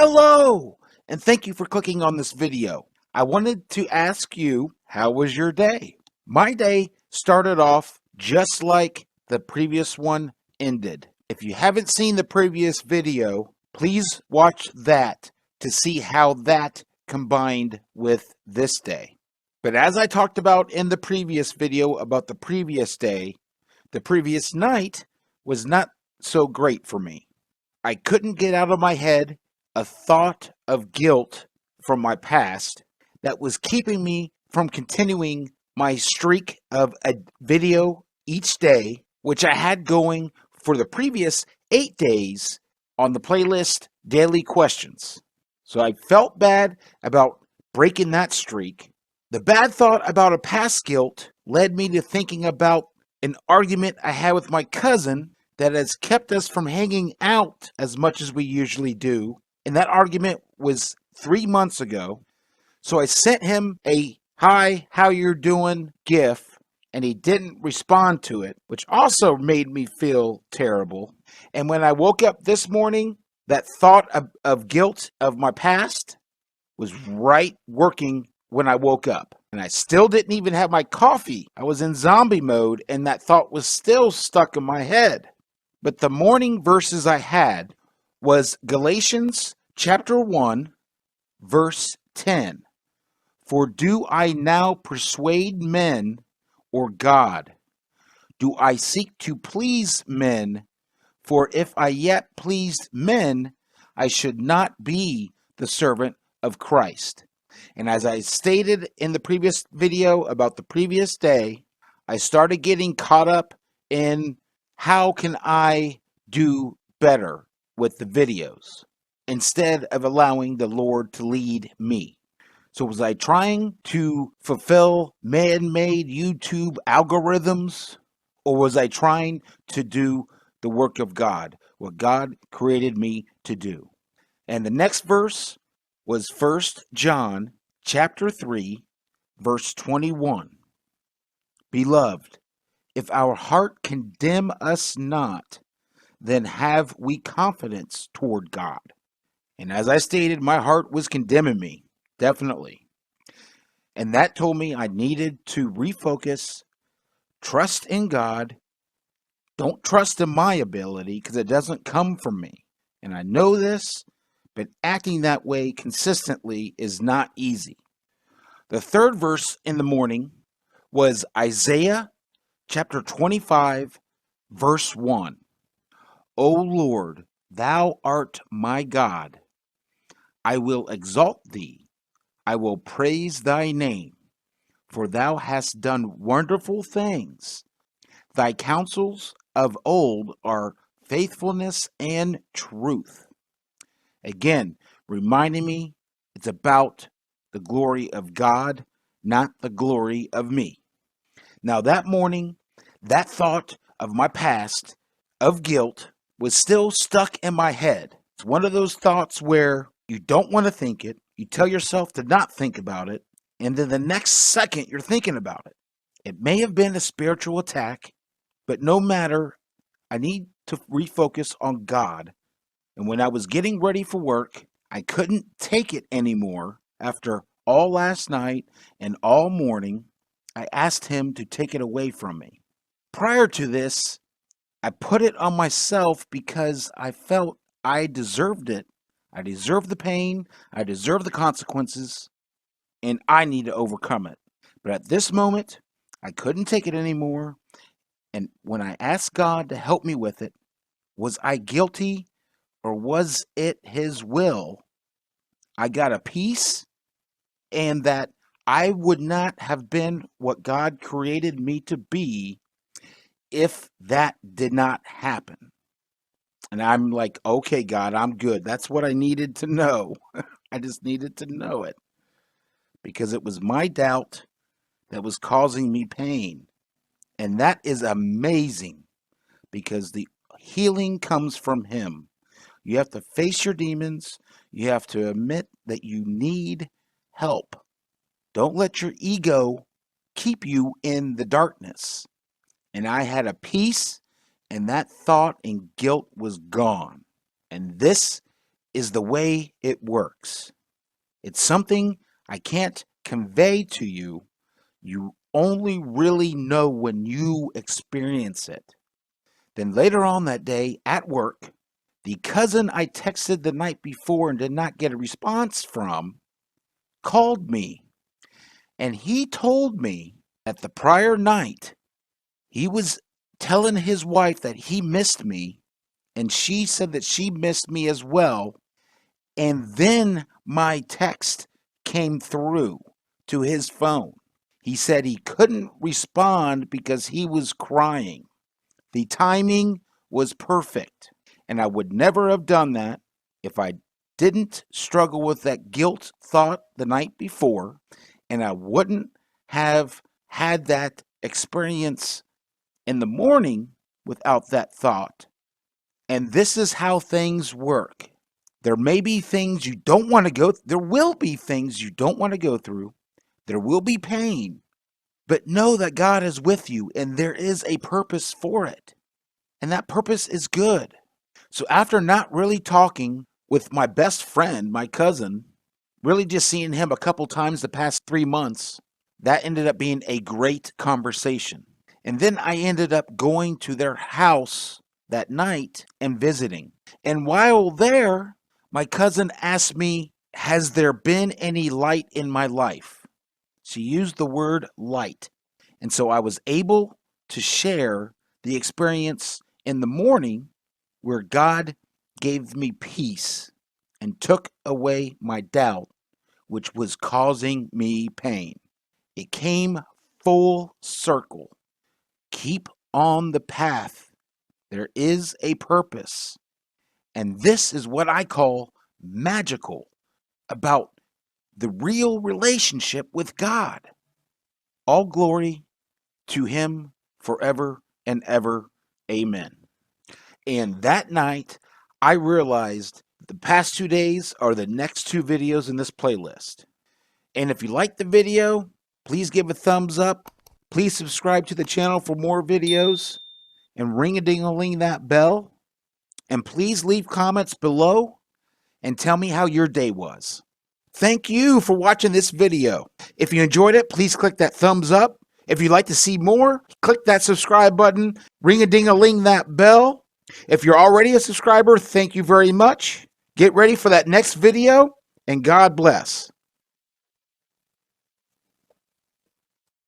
Hello, and thank you for clicking on this video. I wanted to ask you, how was your day? My day started off just like the previous one ended. If you haven't seen the previous video, please watch that to see how that combined with this day. But as I talked about in the previous video about the previous day, the previous night was not so great for me. I couldn't get out of my head a thought of guilt from my past that was keeping me from continuing my streak of a video each day, which I had going for the previous 8 days on the playlist Daily Questions. So I felt bad about breaking that streak. The bad thought about a past guilt led me to thinking about an argument I had with my cousin that has kept us from hanging out as much as we usually do. And that argument was 3 months ago. So I sent him a "Hi, how you're doing" gif, and he didn't respond to it, which also made me feel terrible. And when I woke up this morning, that thought of guilt of my past was right working when I woke up. And I still didn't even have my coffee. I was in zombie mode, and that thought was still stuck in my head. But the morning verses I had was Galatians chapter 1, verse 10. For do I now persuade men or God? Do I seek to please men? For if I yet pleased men, I should not be the servant of Christ. And as I stated in the previous video about the previous day, I started getting caught up in how can I do better with the videos instead of allowing the Lord to lead me. So was I trying to fulfill man-made YouTube algorithms, or was I trying to do the work of God, what God created me to do? And the next verse was 1 John chapter 3, verse 21. Beloved, if our heart condemn us not, then have we confidence toward God. And as I stated, my heart was condemning me, definitely. And that told me I needed to refocus, trust in God, don't trust in my ability because it doesn't come from me. And I know this, but acting that way consistently is not easy. The third verse in the morning was Isaiah chapter 25, verse 1. O Lord, thou art my God. I will exalt thee. I will praise thy name, for thou hast done wonderful things. Thy counsels of old are faithfulness and truth. Again, reminding me it's about the glory of God, not the glory of me. Now that morning, that thought of my past, of guilt, was still stuck in my head. It's one of those thoughts where you don't want to think it, you tell yourself to not think about it, and then the next second you're thinking about it. It may have been a spiritual attack, but no matter, I need to refocus on God. And when I was getting ready for work, I couldn't take it anymore. After all last night and all morning, I asked him to take it away from me. Prior to this, I put it on myself because I felt I deserved it. I deserved the pain, I deserved the consequences, and I need to overcome it. But at this moment, I couldn't take it anymore. And when I asked God to help me with it, was I guilty or was it His will? I got a peace, and that I would not have been what God created me to be if that did not happen. And I'm like, okay, God, I'm good. That's what I needed to know. I just needed to know it because it was my doubt that was causing me pain. And that is amazing because the healing comes from Him. You have to face your demons. You have to admit that you need help. Don't let your ego keep you in the darkness. And I had a peace, and that thought and guilt was gone. And this is the way it works. It's something I can't convey to you. You only really know when you experience it. Then later on that day at work, the cousin I texted the night before and did not get a response from called me, and he told me that the prior night he was telling his wife that he missed me, and she said that she missed me as well. And then my text came through to his phone. He said he couldn't respond because he was crying. The timing was perfect, and I would never have done that if I didn't struggle with that guilt thought the night before, and I wouldn't have had that experience in the morning without that thought. And this is how things work. There may be things you don't want to go, there will be things you don't want to go through. There will be pain, but know that God is with you and there is a purpose for it. And that purpose is good. So after not really talking with my best friend, my cousin, really just seeing him a couple times the past 3 months, that ended up being a great conversation. And then I ended up going to their house that night and visiting. And while there, my cousin asked me, has there been any light in my life? She used the word light. And so I was able to share the experience in the morning where God gave me peace and took away my doubt, which was causing me pain. It came full circle. Keep on the path. There is a purpose. And this is what I call magical about the real relationship with God. All glory to Him forever and ever. Amen. And that night, I realized the past 2 days are the next 2 videos in this playlist. And if you like the video, please give a thumbs up. Please subscribe to the channel for more videos. And ring-a-ding-a-ling that bell. And please leave comments below and tell me how your day was. Thank you for watching this video. If you enjoyed it, please click that thumbs up. If you'd like to see more, click that subscribe button. Ring-a-ding-a-ling that bell. If you're already a subscriber, thank you very much. Get ready for that next video, and God bless.